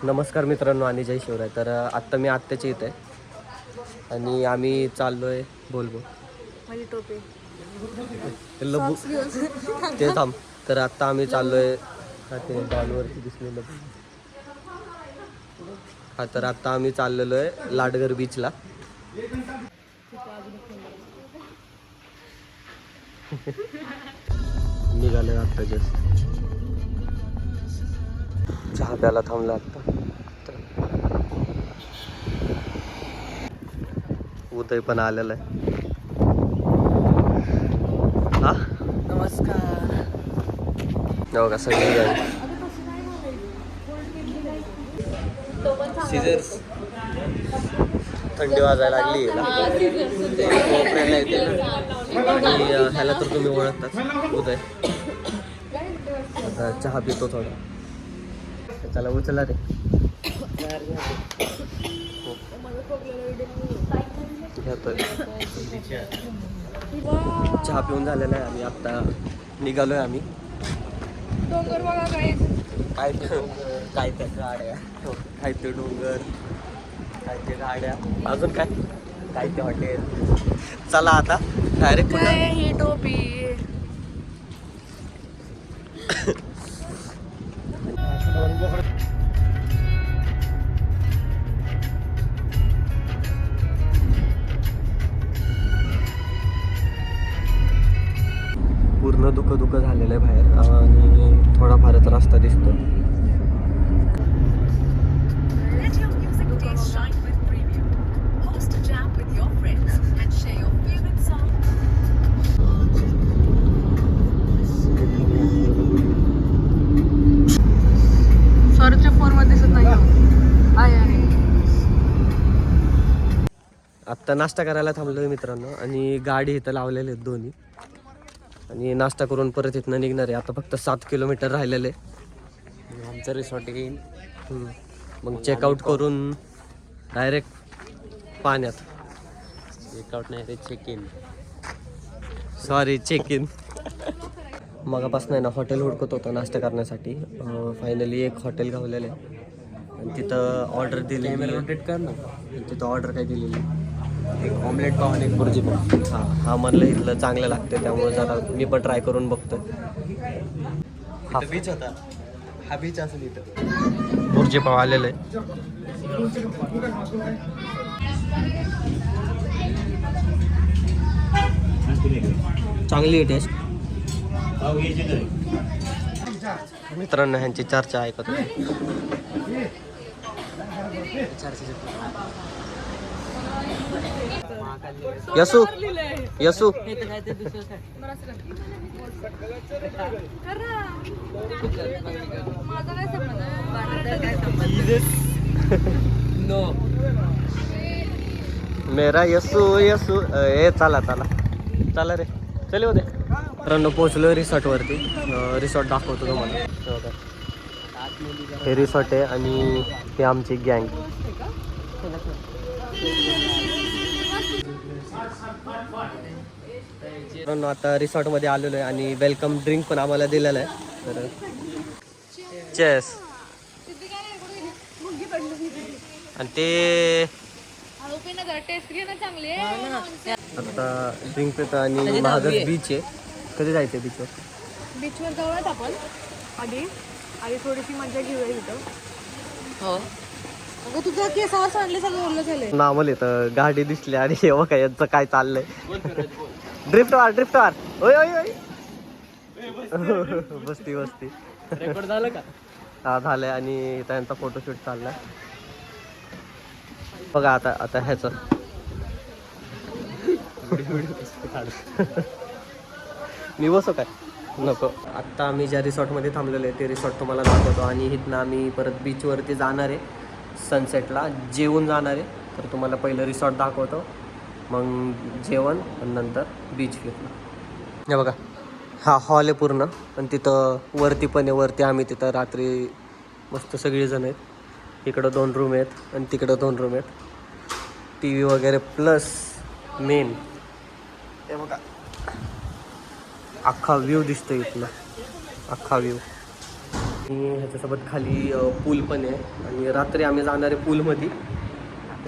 नमस्कार मित्रांनो आणि जय शिवराय. तर आत्ता मी आत्याच्या इथे आहे आणि आम्ही चाललोय. बोल माझी टोपी लबू ते थांब. तर आत्ता आम्ही चाललोय. हा ते डॉलवरती दिसलेलं. हा तर आत्ता आम्ही चाललेलो आहे लाडगर बीचला. निघालोय आत्ता जस्ट. चहा प्यायला थांबला आत्ता. उदय पण आलेला आहे. हा नमस्कार. बघा सगळी गाडी. सीझर्स थंडी वाजायला लागली कोपऱ्याला येते आणि ह्याला तर तुम्ही ओळखताच उदय. आता चहा पितो थोडा. त्याला उचला रे. घेतोय. चहा पिऊन झालेला आहे. आम्ही आत्ता निघालोय. आम्ही डोंगर बघा काय काय त्या गाड्या, काय ते डोंगर, काय ते गाड्या, अजून काय काय ते हॉटेल. चला आता डायरेक्ट ही टोपी. पूर्ण दुःख झालेलं आहे बाहेर आणि थोडाफारच रस्ता दिसतो. स्वरच्या फोन मध्ये दिसत नाही. आत्ता नाश्ता करायला थांबलोय मित्रांनो आणि गाडी इथं लावलेले आहेत दोन्ही आणि नाश्ता करून परत इथनं निघणार आहे. आता फक्त 7 किलोमीटर राहिलेले. आमचं रिसॉर्ट घेईन. मग चेकआउट करून डायरेक्ट पाण्यात. चेकआउट नाही रे, check in. Sorry, check in. मगापासून आहे ना हॉटेल हुडकत होतो नाश्ता करण्यासाठी. फायनली एक हॉटेल गावलेलं आहे आणि तिथं ऑर्डर दिली. कॅमेरा रोटेट कर ना. तिथं ऑर्डर काय दिलेली, एक ऑमलेट पाव आणि एक बुर्जी पाव. हा म्हणलं इथलं चांगलं लागतं त्यामुळे जरा मी पण ट्राय करून बघतो. हा बीच होता. हा बीच असेल इथं. बुर्जी पाव आलेलं आहे. चांगली आहे टेस्ट. मित्रांनो ह्यांची चर्चा ऐकत होती. यसू यसू नो मेरा यसू यसू. ए चला चला चला रे, चल होते. मित्रांनो पोहोचलो रिसॉर्टवरती. रिसॉर्ट दाखवतो तुम्हाला. हे रिसॉर्ट आहे आणि हे आमची गँग. मित्रांनो आता रिसॉर्टमध्ये आलेलो आहे आणि वेलकम ड्रिंक पण आम्हाला दिलेलं आहे. तर चेस. आणि ते आता ड्रिंक पितो आणि महागच बीच आहे. कधी जायचं बीचवर? बीचवर जाऊयात आपण. आधी थोडीशी मजा घेऊया इथं. हो अगं तुझं केसावर सांडले सगळं ओरलं झालंय. नामल येतं गाडी दिसली आणि हे बघा यांचं काय चाललंय. ड्रिफ्ट मार. ओय ओय ओय. बसती रेकॉर्ड झालं का? हा झालंय आणि त्यांचा फोटोशूट चाललाय बघा. आता ह्याचं मी बसो काय नको. आत्ता आम्ही ज्या रिसॉर्टमध्ये थांबलेलो आहे ते रिसॉर्ट तुम्हाला दाखवतो आणि इथनं आम्ही परत बीचवरती जाणार आहे. सनसेटला जेवून जाणार आहे. तर तुम्हाला पहिलं रिसॉर्ट दाखवतो, मग जेवण आणि नंतर बीच फिरणं. हे बघा हा हॉल आहे पूर्ण आणि तिथं वरती पण आहे. वरती आम्ही तिथं रात्री मस्त सगळीजण आहेत. इकडं 2 रूम आहेत आणि तिकडं 2 रूम आहेत. टी व्ही वगैरे प्लस मेन हे बघा अख्खा व्ह्यू दिसतो इथला. अख्खा व्ह्यू आणि ह्याच्यासोबत खाली पूल पण आहे आणि रात्री आम्ही जाणार आहे पूलमध्ये.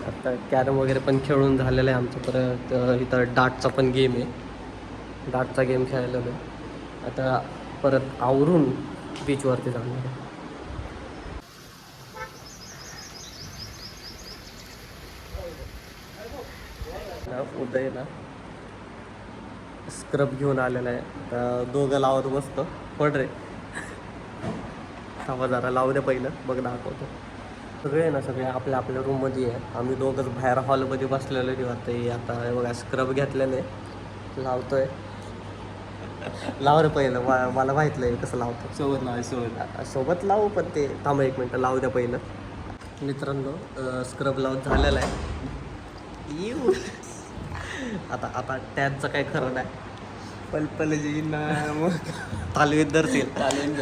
आता कॅरम वगैरे पण खेळून झालेलं आहे आमचं. परत इथं डाटचा पण गेम आहे, डाटचा गेम खेळायला आहे. आता परत आवरून बीचवरती जाणार आहे. उदय ना स्क्रब घेऊन आलेला आहे. आता दोघं लावत बसतो. पड रे थांबा जरा लावू दे पहिलं, बघ दाखवतो. सगळे ना सगळे आपल्या आपल्या रूममध्ये आहे. आम्ही दोघंच बाहेर हॉलमध्ये बसलेलो निवांत. आता हे बघा स्क्रब घेतल्याने लावतोय. लाव रे पहिलं, मला माहितलं आहे कसं लावतो. सोबत लावू पण ते थांबा एक मिनटं लावू द्या पहिलं. मित्रांनो स्क्रब लावून झालेला आहे. येऊ आता आता त्याचं काय खरं नाही. पल जी ना मग तालवीत धरतील.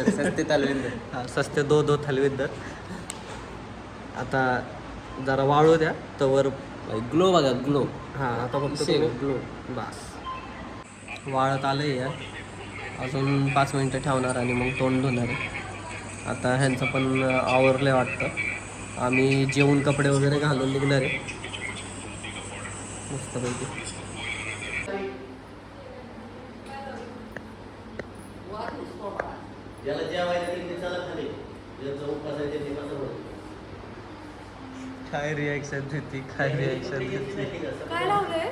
सस्ते तालवेंदर. हा, सस्ते दो थालवीत धर. आता जरा वाळू द्या तवर. ग्लो बघा ग्लो. हां आता फक्त ग्लो. बस वाळत आलं आहे. अजून 5 मिनटं ठेवणार आणि मग तोंड धुणार आहे. आता ह्यांचं पण आवरलं वाटतं. आम्ही जेवून कपडे वगैरे घालून निघणार आहे मस्तपैकी. काय रिॲक्शन देते, काय रिॲक्शन देते. काय लावलंय?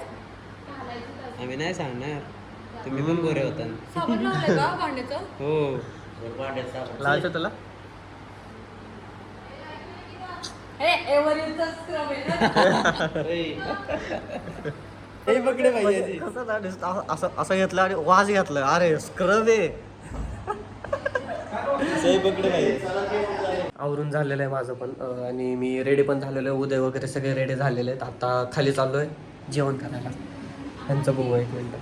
आम्ही नाही सांगणार, तुम्ही पण गोरे होता. साबण लावलंय का भांड्याचं? हो. लावायचं तुला? एव्हरेजचा स्क्रब आहे ना? हे पकडे पाहिजे. कसं झालं? असं असं घेतलं आणि वाज घेतलं. अरे स्क्रब आहे. सही पकडे पाहिजे. आवरून झालेलं आहे माझं पण आणि मी रेडी पण झालेलो आहे. उदय वगैरे सगळे रेडी झालेले आहेत. आता खाली चाललो आहे जेवण करायला. त्यांचं बघू एक मिनटं.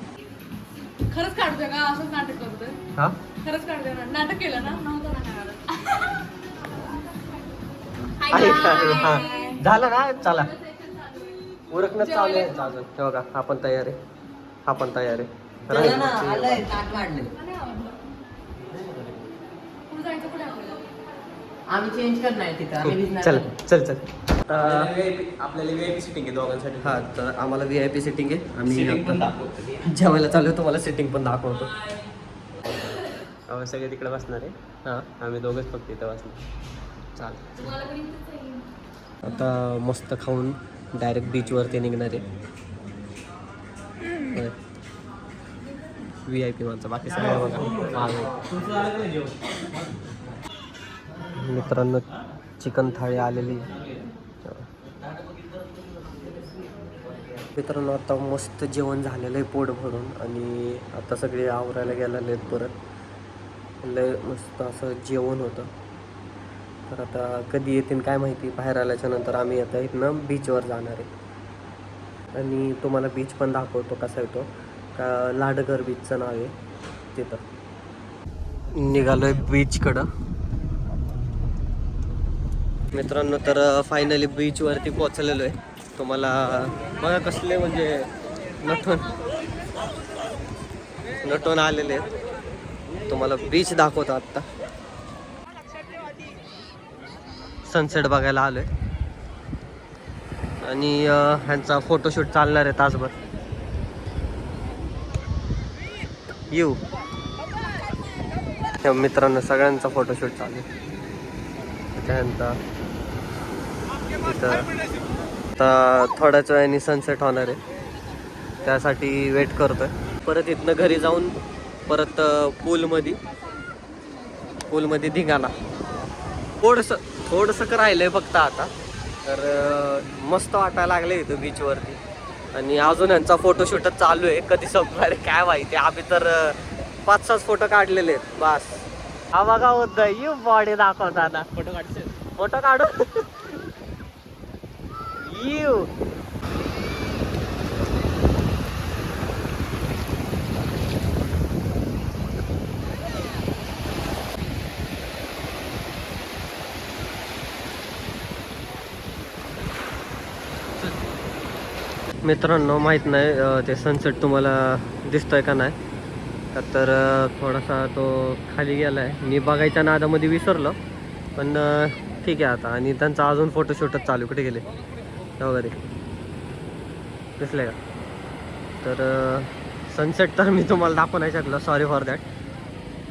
खरंच काढतोय का? असंच नाटक करतोय? हां खरंच काढतोय ना? नाटक केलं ना? नव्हतं ना काय हां झालं ना. चला उरकणं चालू आहे अजून. हे बघा हा पण तयार आहे, हा पण तयार आहे. पुढे जायचं कुठे आपल्याला? आम्ही चेंज करणार आहे तिथं, आम्ही भिजणार चल नाही. चल चल. आपल्याला VIP सिटिंग आहे दोघांसाठी. हां तर आम्हाला VIP सिटिंग आहे. आम्ही Sitting पण आता दाखवतो. जेवायला चालू आहे. तुम्हाला सिटिंग पण दाखवतो. सगळे तिकडे बसणार आहे. हां आम्ही दोघंच फक्त इथं बसणार. चालेल. तुम्हाला पण इथंच आहे. आता मस्त खाऊन डायरेक्ट बीचवरती निघणार आहे. VIP माणसं बाकी सगळं बघा महाग आहे. मित्रांनो चिकन थाळी आलेली आहे. मित्रांनो आता मस्त जेवण झालेलं आहे पोट भरून आणि आता सगळे आवरायला गेलेले आहेत. परत लय मस्त असं जेवण होतं. तर आता कधी येतील काय माहिती. बाहेर आल्याच्या नंतर आम्ही आता इथनं बीचवर जाणार आहे आणि तुम्हाला बीच पण दाखवतो कसा येतो का. लाडघर बीचचं नाव आहे तिथं. निघालो आहे बीचकडं मित्रांनो. तर फायनली बीचवरती पोचलेलो आहे. तुम्हाला बघा कसले म्हणजे नटून आलेले आहेत. तुम्हाला बीच दाखवतो आत्ता. सनसेट बघायला आलोय आणि ह्यांचा फोटोशूट चालणार आहे तासभर. येऊ मित्रांनो सगळ्यांचा फोटोशूट चालू आहे. त्यानंतर इथं आता थोड्याच वेळाने सनसेट होणार आहे, त्यासाठी वेट करतोय. परत इथनं घरी जाऊन परत पूलमध्ये धिंगाणा. थोडंसं राहिलंय फक्त आता. तर मस्त वाटायला लागलं इथं बीचवरती आणि अजून यांचा फोटोशूटच चालू आहे. कधी संपणार आहे काय माहिती. आम्ही तर 5-6 फोटो काढलेले आहेत बस. हा बघा होत यू बॉडी दाखवताना. फोटो काढू यू. मित्रांनो माहीत नाही ते सनसेट तुम्हाला दिसतोय का नाही. तर थोडासा तो खाली गेला आहे. मी बघायच्या नादामध्ये विसरलो, पण ठीक आहे आता. आणि त्यांचा अजून फोटोशूटच चालू. कुठे गेले वगैरे दिसले का? तर सनसेट तर मी तुम्हाला दाखवू नाही शकलो, सॉरी फॉर दॅट.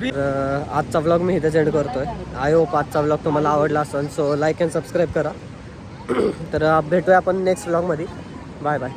आजचा व्लॉग मी इथे सेंड करतोय. आय होप आजचा व्लॉग तुम्हाला आवडला असेल. सो लाईक अँड सबस्क्राईब करा. तर भेटूया आपण नेक्स्ट व्लॉगमध्ये. Bye bye.